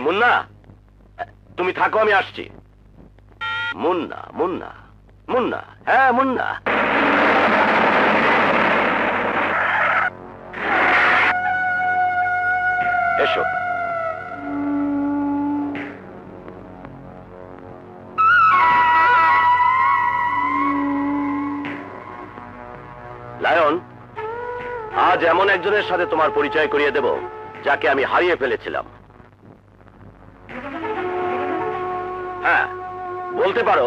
মুন্না, তুমি থাকো, আমি আসছি। মুন্না মুন্না মুন্না, হ্যাঁ মুন্না। এসো। লায়ন, আজ এমন একজনের সাথে তোমার পরিচয় করিয়ে দেব যাকে আমি হারিয়ে ফেলেছিলাম। হ্যাঁ, বলতে পারো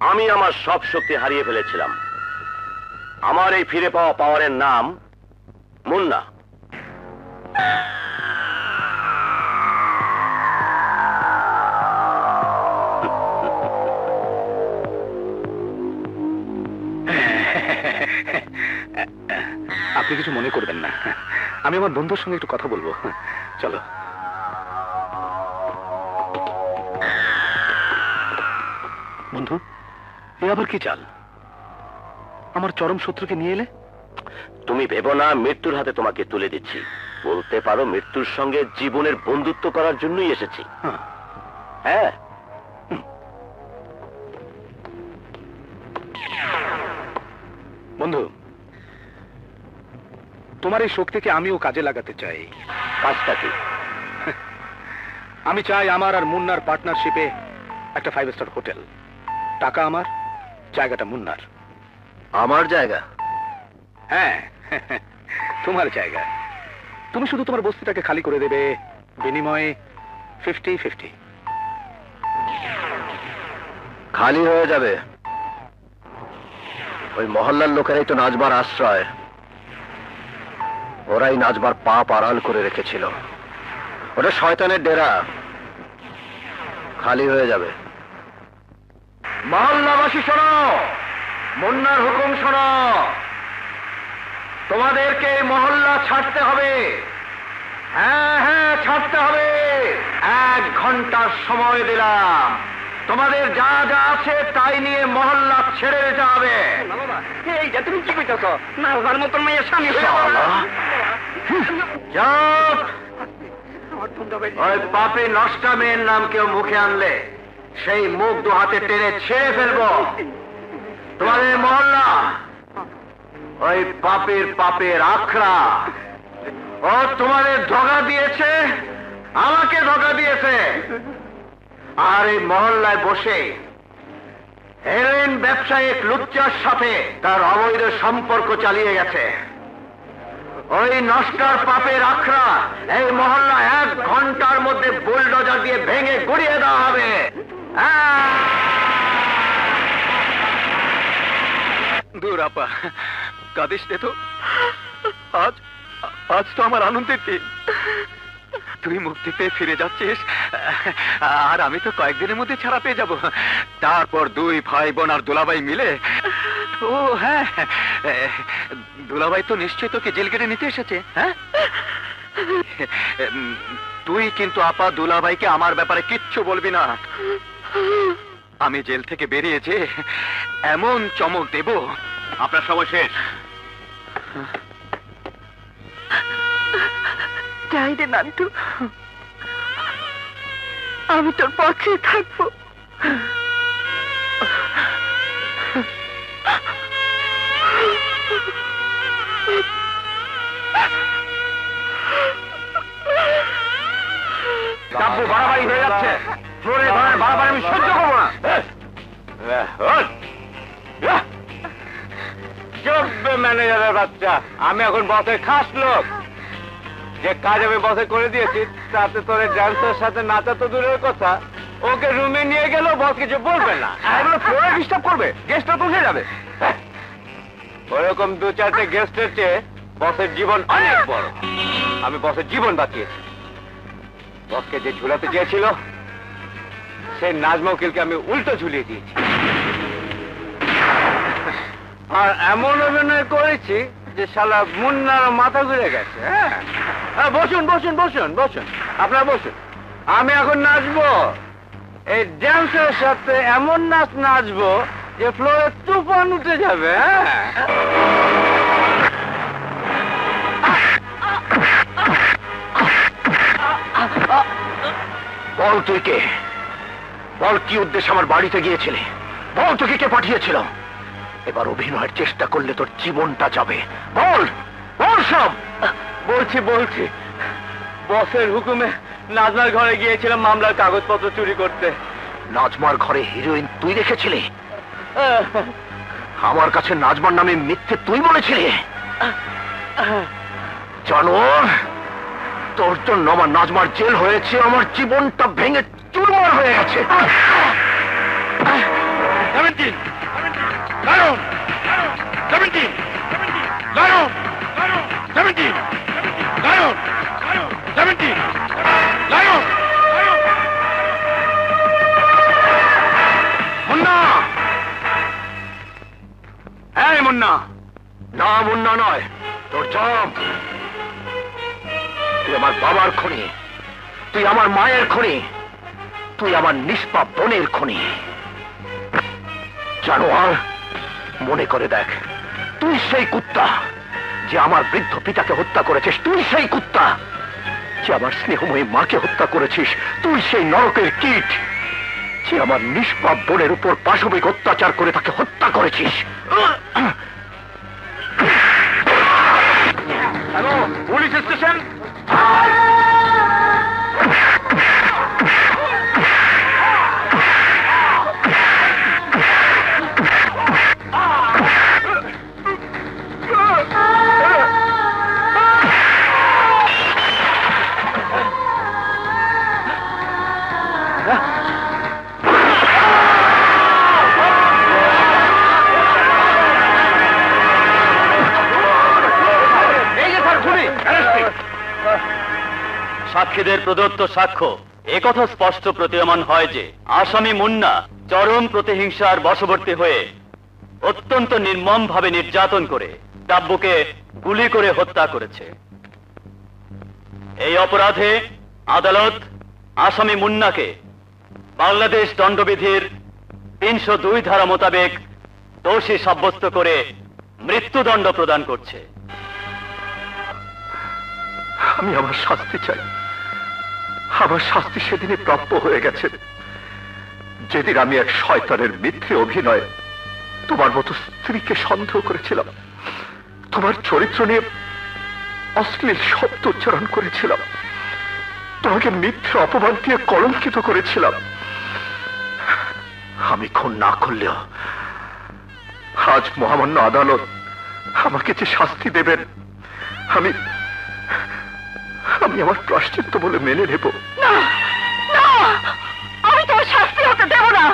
আমি আমার সব শক্তি হারিয়ে ফেলেছিলাম। আমার এই ফিরে পাওয়া পাওয়ারের নাম মুন্না। আপনি কিছু মনে করবেন না, আমি আমার বন্ধুর সঙ্গে একটু কথা বলবো। চলো। বন্ধু, এ আবার কি চাল? আমার চরম শত্রুকে নিয়ে এলে? তুমি ভেবো না মৃত্যুর হাতে তোমাকে তুলে দিচ্ছি। বলতে পারো মৃত্যুর সঙ্গে জীবনের বন্ধুত্ব করার জন্যই এসেছি। হ্যাঁ, বন্ধু, তোমার এই শক্তিকে আমিও কাজে লাগাতে চাই। কাজটা কি? আমি চাই আমার আর মুন্নার পার্টনারশিপে একটা 5 স্টার হোটেল। টাকা আমার, জায়গাটা মুন্নার। আমার জায়গা? হ্যাঁ, তোমার জায়গা। তুমি শুধু তোমার বস্তিটাকে খালি করে দেবে, বিনিময়ে 50-50। খালি হয়ে যাবে? ওই মহল্লার লোকেরাই তো নাচবার আশ্রয়। ওরাই নাচবার পাপ আড়াল করে রেখেছিল। ওটা শয়তানের ডেরা। খালি হয়ে যাবে। মহল্লাবাসী শোনো, মুন্নার হুকুম শোনো। তোমাদেরকে এই মহল্লা ছাড়তে হবে। হ্যাঁ হ্যাঁ, ছাড়তে হবে। 1 ঘন্টার সময় দিলাম। তোমাদের যা যা আছে তাই নিয়ে মহল্লা ছেড়ে যেতে হবে। এইটা তুমি কি কইতেছ? না ওর মতন মেয়ের স্বামী ওই পাপি নষ্টা মেয়ের নাম কেউ মুখে আনলে সেই মুখ 2 হাতে টেনে ছেড়ে ফেলবো। তোমাদের মহল্লা ওই পাপের আখড়া। ও তোমাদের ধোঁকা দিয়েছে, আমাকে ধোঁকা দিয়েছে। আর এই মহল্লায় বসে হেরোইন ব্যবসায়িক লুচ্চার সাথে তার অবৈধ সম্পর্ক চালিয়ে গেছে। ওই নষ্টার পাপের আখড়া এই মহল্লা 1 ঘন্টার মধ্যে বুলডোজার দিয়ে ভেঙে গুড়িয়ে দেওয়া হবে। দূর আপা, কাঁদিস নে তো। আজ তো আমার আনন্দের দিন। তুই মুক্তি পেয়ে ফিরে যাচ্ছিস, আর আমি তো কয়েকদিনের মধ্যে ছাড়া পেয়ে যাব। তারপর 2 ভাই বোন আর দুলাভাই মিলে। ও হ্যাঁ, দুলাভাই তো নিশ্চয়ই তোকে জেল কেটে নিতে এসেছে। হ্যাঁ, তুই কিন্তু আপা দুলাভাইকে আমার ব্যাপারে কিচ্ছু বলবি না। আমি জেল থেকে বেরিয়েছে এমন চমক দেব, আপনার সময় শেষ। যাই রে নান্টু, আমি তোর পক্ষে থাকবো। কাব্য বাড়াবাড়ি হয়ে যাচ্ছে। ফ্লোরে ধরনের বাড়াবাড়ি আমি সহ্য করবো না। চলবে ম্যানেজারের বাচ্চা। আমি এখন বসের খাস লোক। যে কাজ আমি বসে করে দিয়েছি তাতে তোর ড্যান্সের সাথে নাচা তো দূরের কথা, ওকে রুমে নিয়ে গেলেও বস কিছু বলবে না। এগুলো ফ্লোরে ডিস্টার্ব করবে, গেস্টরা তো উঠে যাবে। ওরকম 2-4টে গেস্টের চেয়ে বসের জীবন অনেক বড়। আমি বসের জীবন বাঁচিয়েছি। বসকে যে ঝুলাতে চেয়েছিল সেই নাজমা উকিলকে আমি উল্টো ঝুলিয়ে দিয়েছি। আর এমন অভিনয় করেছি যে শালা মুন্নার মাথা ঘুরে গেছে। হ্যাঁ, বসুন বসুন বসুন বসুন, আপনারা বসুন। আমি এখন নাচবো। এই ড্যান্সের সাথে এমন নাচ নাচবো যে ফ্লোরে তুফান উঠে যাবে। হ্যাঁ, বল তুই কে? বল কি উদ্দেশ্যে আমার বাড়িতে গিয়েছিলে? বল তোকে কে পাঠিয়েছিল? এবার অভিনয়ের চেষ্টা করলে তোর জীবনটা যাবে। বল, বল সব। বলছি বসের হুকুমে নাজমার ঘরে গিয়েছিলাম মামলার কাগজপত্র চুরি করতে। নাজমার ঘরে হিরোইন তুই রেখেছিলি? আমার কাছে নাজমার নামে মিথ্যে তুই বলেছিলি? জানো, তোর জন্য আমার নাজমার জেল হয়েছে, আমার জীবনটা ভেঙে চুরমার হয়ে গেছে। মুন্না! এই মুন্না! না, মুন্না নয়, তোর জম। তুই আমার বাবার খুনি, তুই আমার মায়ের খুনি, তুই আমার নিষ্পাপ বোনের খুনি। জানোয়ার, মনে করে দেখ, তুই সেই কুত্তা যে আমার বৃদ্ধ পিতাকে হত্যা করেছিস। তুই সেই কুত্তা যে আমার স্নেহময়ী মাকে হত্যা করেছিস। তুই সেই নরকের কীট যে আমার নিষ্পাপ বোনের উপর পাশবিক অত্যাচার করে তাকে হত্যা করেছিস। Hello, police station. সাক্ষীদের প্রদত্ত সাক্ষ্য একথা স্পষ্ট প্রতীয়মান হয় যে আসামি মুন্না চরম প্রতিহিংসার বশবর্তী হয়ে অত্যন্ত নির্মমভাবে নির্যাতন করে ডাব্বুকে গুলি করে হত্যা করেছে। এই অপরাধে আদালত আসামি মুন্নাকে বাংলাদেশ দণ্ডবিধির ৩০২ ধারা মোতাবেক দোষী সাব্যস্ত করে মৃত্যুদণ্ড প্রদান করছে। আমি আমার শাস্তি চাই। আমার শাস্তি সেদিনই প্রাপ্য হয়ে গেছে, যেদিন আমি এক শয়তানের মিথ্যে অভিনয়ে তোমার মতো স্ত্রীকে সন্দেহ করেছিলাম, তোমার চরিত্র নিয়ে অশ্লীল শব্দ উচ্চারণ করেছিলাম, তোমাকে মিথ্যে অপমান দিয়ে কলঙ্কিত করেছিলাম। আমি খুন না করলেও আজ মহামান্য আদালত আমাকে যে শাস্তি দেবেন আমি আমার প্রায়শ্চিত্ত বলে মেনে নেব। না, আমি তোমার শাস্তি হতে দেব না।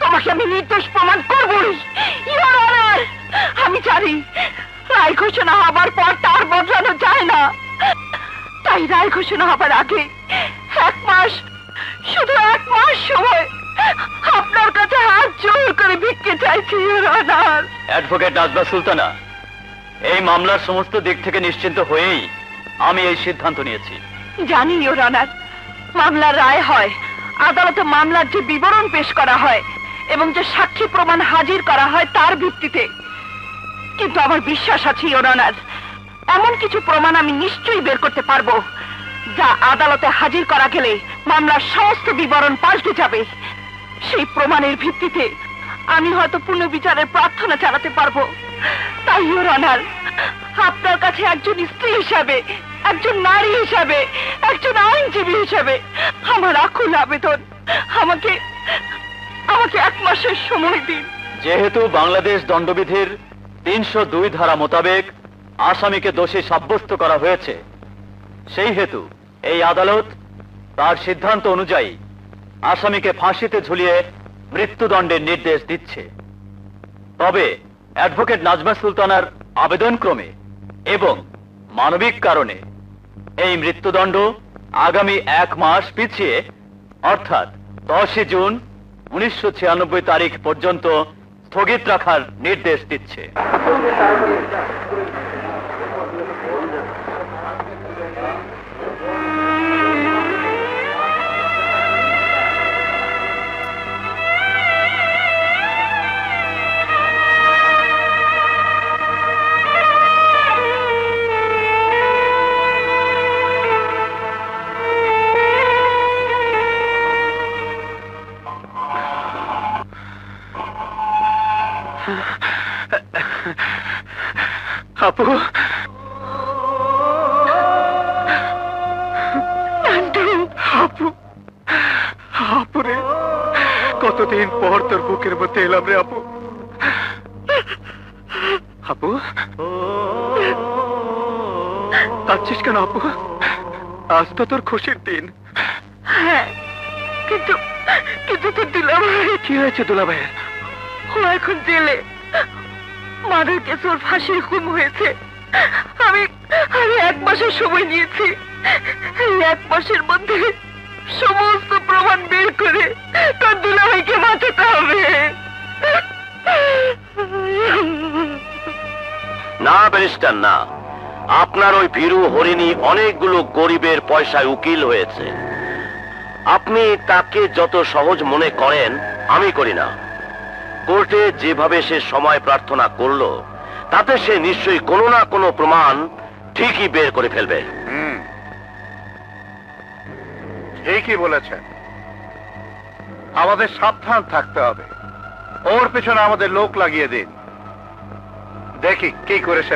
তোমাকে আমি নির্দোষ প্রমাণ করবই। ইওর অনার, আমি জানি রায় ঘোষণা হবার পর তার বদলানো যায় না, তাই রায় ঘোষণা হবার আগে 1 মাস, শুধু 1 মাস সময় আপনার কাছে হাত জোর করে ভিক্ষে চাইছি। Your honour, advocate Najma Sultana, এই মামলার সমস্ত দিক থেকে নিশ্চিন্ত হয়েই আমি এই সিদ্ধান্ত নিয়েছি। জানি ইওর অনার, মামলার রায় হয়, আদালতে মামলার যে বিবরণ পেশ করা হয় এবং যে সাক্ষী প্রমাণ হাজির করা হয় তার ভিত্তিতে। কিন্তু আমার বিশ্বাস আছে ইওর অনার, এমন কিছু প্রমাণ আমি নিশ্চয়ই বের করতে পারবো যা আদালতে হাজির করা গেলে মামলার সমস্ত বিবরণ পাল্টে যাবে। সেই প্রমাণের ভিত্তিতে আমি হয়তো পুনর্বিচারের প্রার্থনা চালাতে পারবো। তাই ইওর অনার, আপনার কাছে একজন স্ত্রী হিসাবে, একজন নারী হিসাবে, একজন আইনজীবী হিসাবে আমার আকুল আবেদন, আমাকে 1 মাসের সময় দিন। যেহেতু বাংলাদেশ দণ্ডবিধির ৩০২ ধারা মোতাবেক আসামিকে দোষী সাব্যস্ত করা হয়েছে, সেই হেতু এই আদালত তার সিদ্ধান্ত অনুযায়ী আসামিকে ফাঁসিতে ঝুলিয়ে মৃত্যুদণ্ডের নির্দেশ দিচ্ছে। তবে অ্যাডভোকেট নাজমা সুলতানার আবেদন ক্রমে এবং মানবিক কারণে এই মৃত্যুদণ্ড আগামী 1 মাস পিছিয়ে অর্থাৎ 10 জুন 1996 তারিখ পর্যন্ত স্থগিত রাখার নির্দেশ দিচ্ছে। আপু, আপু, আপুরে, কতদিন পর তোর বুকের মধ্যে এলাম রে আপু। আপু, কাঁদছিস কেন আপু? আজ তো তোর খুশির দিন। হ্যাঁ, কিন্তু কিন্তু তো দুলাভাই, কি হয়েছে দুলাভাইয়ের? ও এখন জেলে। মার্ডার কেসে ওর ফাঁসির হুকুম হয়েছে। আমি আমি 1 মাসের সময় নিয়েছি। এই 1 মাসের মধ্যে সমস্ত প্রমাণ বের করে তোর দুলাভাইকে বাঁচাতে হবে। না ব্যারিস্টার না, আপনার ওই ভীরু হরিণী অনেকগুলো গরিবের পয়সায় উকিল হয়েছে। আপনি তাকে যত সহজ মনে করেন আমি করি না। কোর্টে যেভাবে সে সময় প্রার্থনা করলো তাতে সে নিশ্চয়ই কোনো না কোনো প্রমাণ ঠিকই বের করে ফেলবে। ঠিকই বলেছেন, আমাদের সাবধান থাকতে হবে। ওর পেছনে আমাদের লোক লাগিয়ে দিন, দেখি কি করে সে